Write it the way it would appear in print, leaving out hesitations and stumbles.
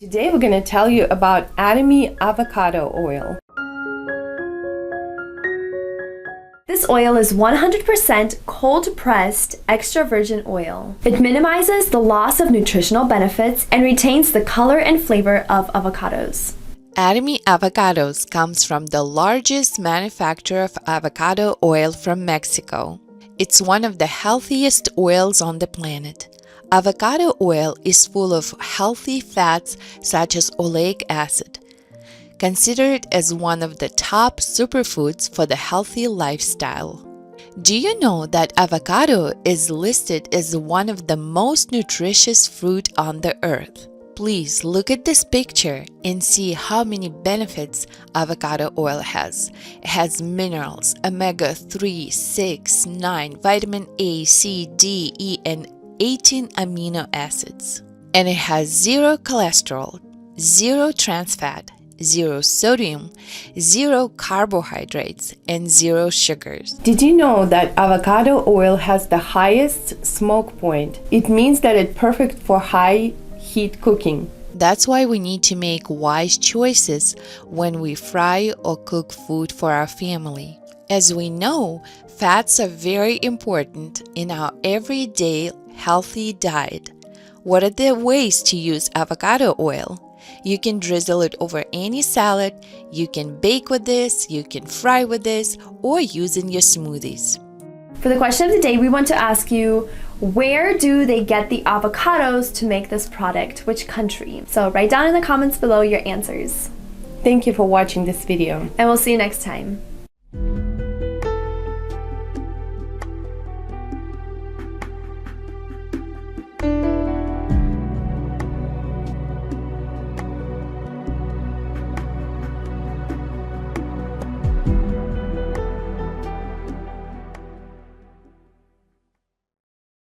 Today we're going to tell you about Atomy Avocado oil. This oil is 100% cold-pressed extra virgin oil. It minimizes the loss of nutritional benefits and retains the color and flavor of avocados. Atomy Avocados comes from the largest manufacturer of avocado oil from Mexico. It's one of the healthiest oils on the planet. Avocado oil is full of healthy fats such as oleic acid, considered as one of the top superfoods for the healthy lifestyle. Do you know that avocado is listed as one of the most nutritious fruit on the earth? Please look at this picture and see how many benefits avocado oil has. It has minerals, omega-3, 6, 9, vitamin A, C, D, E, and 18 amino acids. And it has zero cholesterol, zero trans fat, zero sodium, zero carbohydrates, and zero sugars. Did you know that avocado oil has the highest smoke point? It means that it's perfect for high heat cooking. That's why we need to make wise choices when we fry or cook food for our family. As we know, fats are very important in our everyday healthy diet. What are the ways to use avocado oil? You can drizzle it over any salad, you can bake with this, you can fry with this, or use in your smoothies. For the question of the day, we want to ask you, where do they get the avocados to make this product? Which country? So write down in the comments below your answers. Thank you for watching this video. And we'll see you next time.